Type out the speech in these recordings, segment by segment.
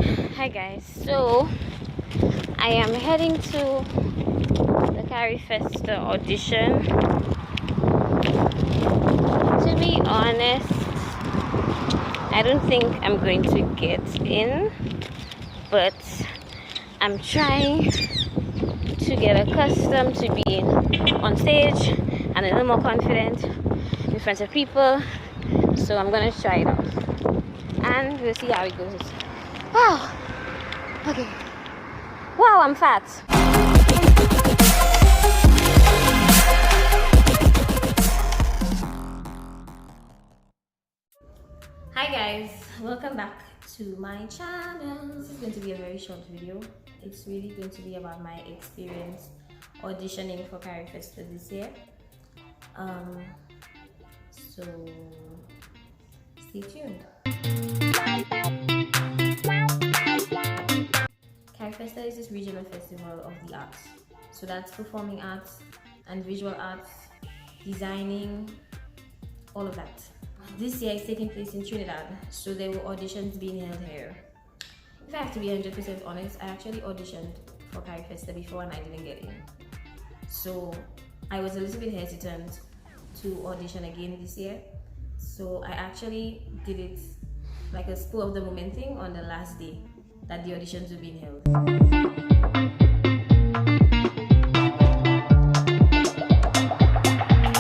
Hi guys, so I am heading to the CARIFESTA audition. To be honest, I don't think I'm going to get in, but I'm trying to get accustomed to being on stage and a little more confident in front of people. So I'm gonna try it out and we'll see how it goes. Wow, okay. Wow, I'm fat. Hi guys, welcome back to my channel. This is going to be a very short video. It's really going to be about my experience auditioning for CARIFESTA this year. So stay tuned. CARIFESTA is this regional festival of the arts. So that's performing arts and visual arts, designing, all of that. This year is taking place in Trinidad, so there were auditions being held here. If I have to be 100% honest, I actually auditioned for CARIFESTA before and I didn't get in. So I was a little bit hesitant to audition again this year. So I actually did it like a spur of the moment thing on the last day that the auditions were being held.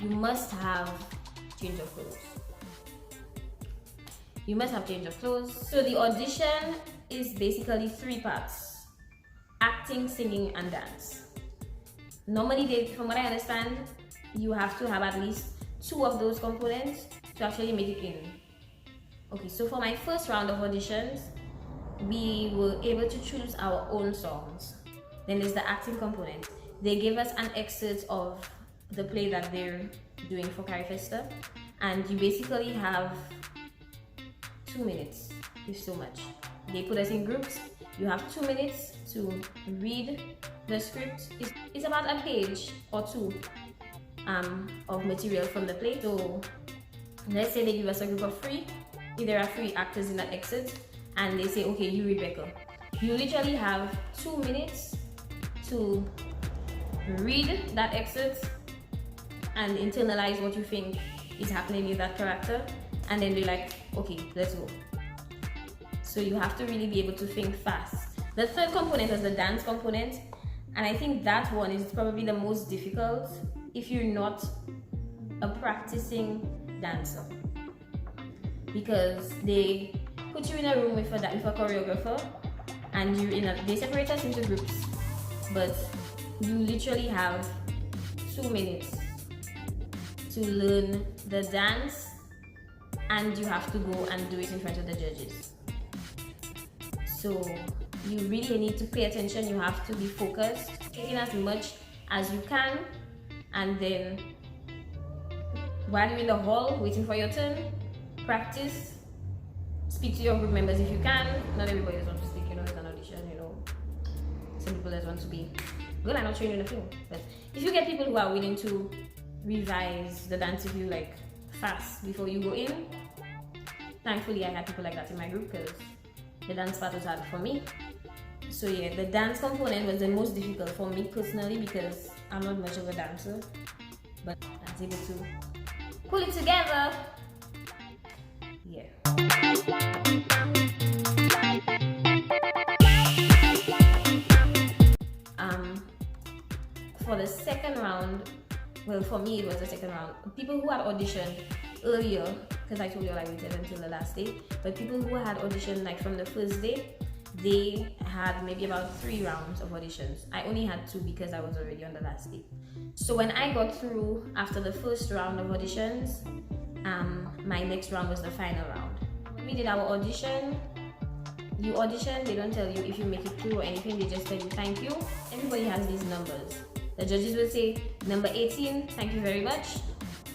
You must have change of clothes. You must have change of clothes. So the audition is basically 3 parts: acting, singing, and dance. Normally, from what I understand, you have to have at least 2 of those components to actually make it in. Okay, so for my first round of auditions, we were able to choose our own songs. Then there's the acting component. They gave us an excerpt of the play that they're doing for CARIFESTA, and you basically have 2 minutes, if so much. They put us in groups. You have 2 minutes to read the script. It's about a page or 2 of material from the play. So let's say they give us a group of 3. If there are 3 actors in that excerpt, and they say, okay, you Rebecca. You literally have 2 minutes to read that excerpt and internalize what you think is happening with that character, and then be like, okay, let's go. So you have to really be able to think fast. The third component is the dance component, and I think that one is probably the most difficult if you're not a practicing dancer, because they put you in a room with a choreographer, and they separate us into groups, but you literally have 2 minutes to learn the dance, and you have to go and do it in front of the judges. So you really need to pay attention. You have to be focused, taking as much as you can, and then while you're in the hall waiting for your turn, practice. Speak to your group members if you can. Not everybody just wants to speak, it's an audition, Some people just want to be good and not trained in the film. But if you get people who are willing to revise the dance with you like fast before you go in, thankfully I had people like that in my group, because the dance part was hard for me. So yeah, the dance component was the most difficult for me personally, because I'm not much of a dancer, but I was able to pull it together. Yeah. For the second round, well, for me it was the second round. People who had auditioned earlier, because I told you I waited until the last day, but people who had auditioned like from the first day, they had maybe about 3 rounds of auditions. I only had 2 because I was already on the last day. So when I got through after the first round of auditions, my next round was the final round. When we did our audition, you audition, they don't tell you if you make it through or anything, they just tell you thank you. Everybody has these numbers. The judges will say, number 18, thank you very much.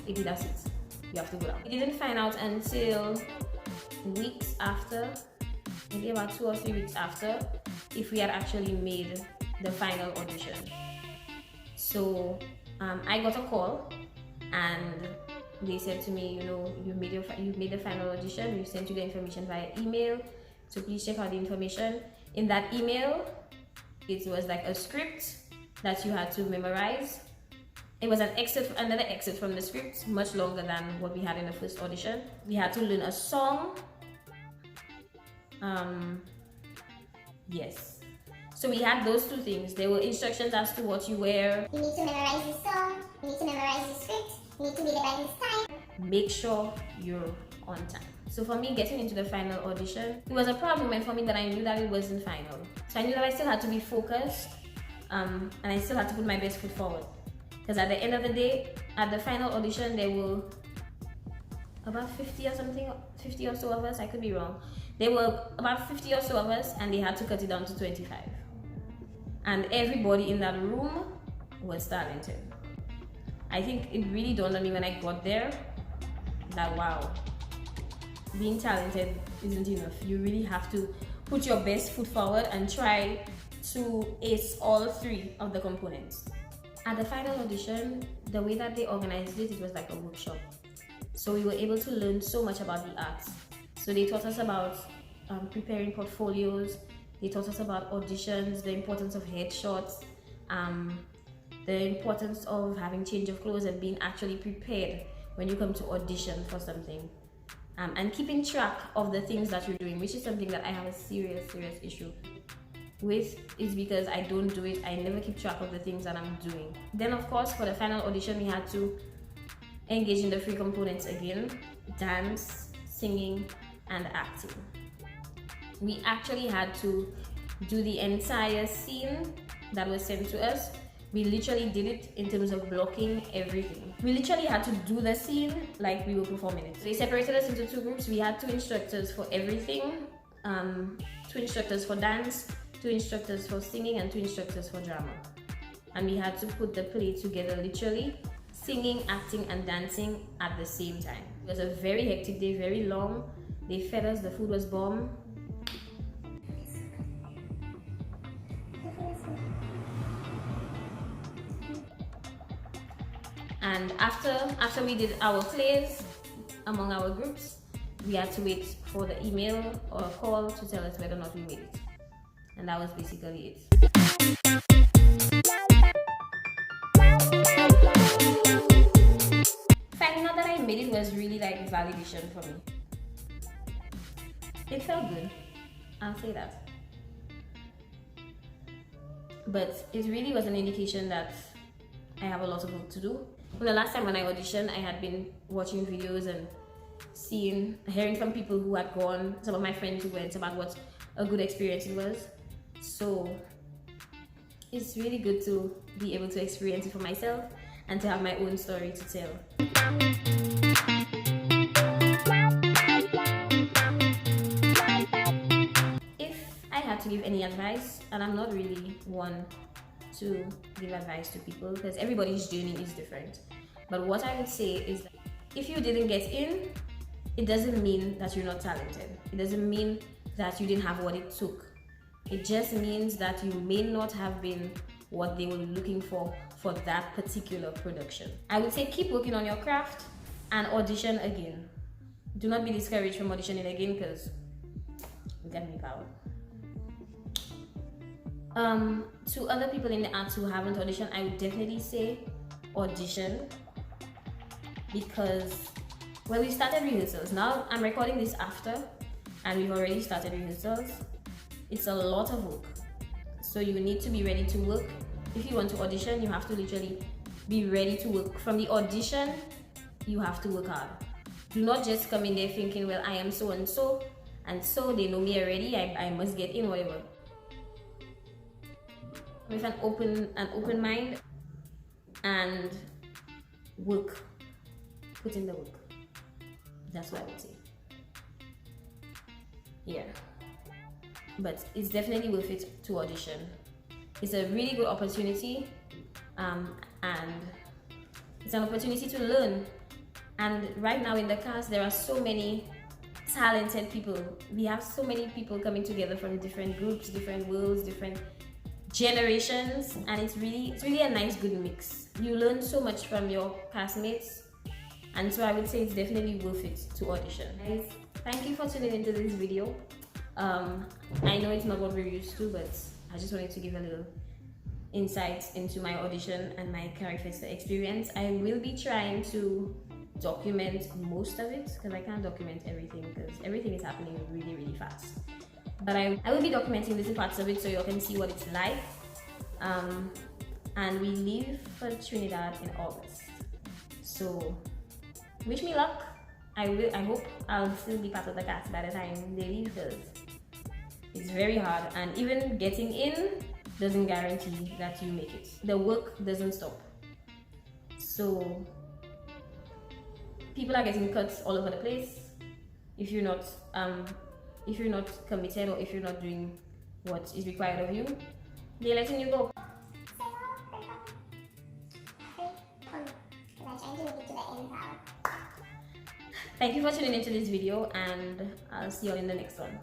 Maybe that's it. You have to go down. We didn't find out until weeks after, maybe about 2 or 3 weeks after, if we had actually made the final audition. So I got a call and they said to me, you made the final audition. We sent you the information via email. So please check out the information. In that email, it was like a script that you had to memorize. It was another excerpt from the script, much longer than what we had in the first audition. We had to learn a song. Yes. So we had those two things. There were instructions as to what you wear. You need to memorize the song, you need to memorize the script, you need to be there by this time. Make sure you're on time. So for me, getting into the final audition, it was a proud moment for me that I knew that it wasn't final. So I knew that I still had to be focused, and I still had to put my best foot forward. Because at the end of the day, at the final audition, there were about 50 or so of us, I could be wrong. There were about 50 or so of us, and they had to cut it down to 25. And everybody in that room was talented. I think it really dawned on me when I got there that wow, being talented isn't enough. You really have to put your best foot forward and try to ace all three of the components. At the final audition, the way that they organized it, it was like a workshop. So we were able to learn so much about the arts. So they taught us about preparing portfolios, they taught us about auditions, the importance of headshots, the importance of having change of clothes and being actually prepared when you come to audition for something. And keeping track of the things that you're doing, which is something that I have a serious issue with, is because I don't do it. I never keep track of the things that I'm doing. Then of course, for the final audition, we had to engage in the three components again: dance, singing, and acting. We actually had to do the entire scene that was sent to us. We literally did it in terms of blocking everything. We literally had to do the scene like we were performing it. They separated us into two groups. We had two instructors for everything, two instructors for dance, two instructors for singing, and two instructors for drama. And we had to put the play together literally, singing, acting, and dancing at the same time. It was a very hectic day, very long. They fed us, the food was bomb. And after we did our plays among our groups, we had to wait for the email or a call to tell us whether or not we made it. And that was basically it. Finding out that I made it was really like validation for me. It felt good, I'll say that. But it really was an indication that I have a lot of work to do. Well, the last time when I auditioned, I had been watching videos and hearing from people who had gone, some of my friends who went, about what a good experience it was. So it's really good to be able to experience it for myself and to have my own story to tell. If I had to give any advice, and I'm not really one to give advice to people because everybody's journey is different, but what I would say is that if you didn't get in, it doesn't mean that you're not talented. It doesn't mean that you didn't have what it took. It just means that you may not have been what they were looking for that particular production. I would say keep working on your craft and audition again. Do not be discouraged from auditioning again because you got me power. To other people in the arts who haven't auditioned, I would definitely say audition, because when we started rehearsals, now I'm recording this after and we've already started rehearsals. It's a lot of work, so you need to be ready to work. If you want to audition, you have to literally be ready to work. From the audition, you have to work hard. Do not just come in there thinking, well, I am so and so they know me already, I must get in, whatever. With an open mind and work. Put in the work. That's what I would say. Yeah. But it's definitely worth it to audition. It's a really good opportunity, and it's an opportunity to learn. And right now in the cast, there are so many talented people. We have so many people coming together from different groups, different worlds, different generations, and it's really a nice good mix. You learn so much from your castmates, and so I would say it's definitely worth it to audition. Guys, thank you for tuning into this video. I know it's not what we're used to, but I just wanted to give a little insights into my audition and my CARIFESTA experience. I will be trying to document most of it because I can't document everything because everything is happening really, really fast. But I will be documenting little parts of it so you can see what it's like. And we leave for Trinidad in August. So wish me luck. I hope I'll still be part of the cast by the time they leave because it's very hard, and even getting in doesn't guarantee that you make it. The work doesn't stop. So people are getting cuts all over the place if you're not committed, or if you're not doing what is required of you, they're letting you go. Thank you for tuning into this video, and I'll see you all in the next one.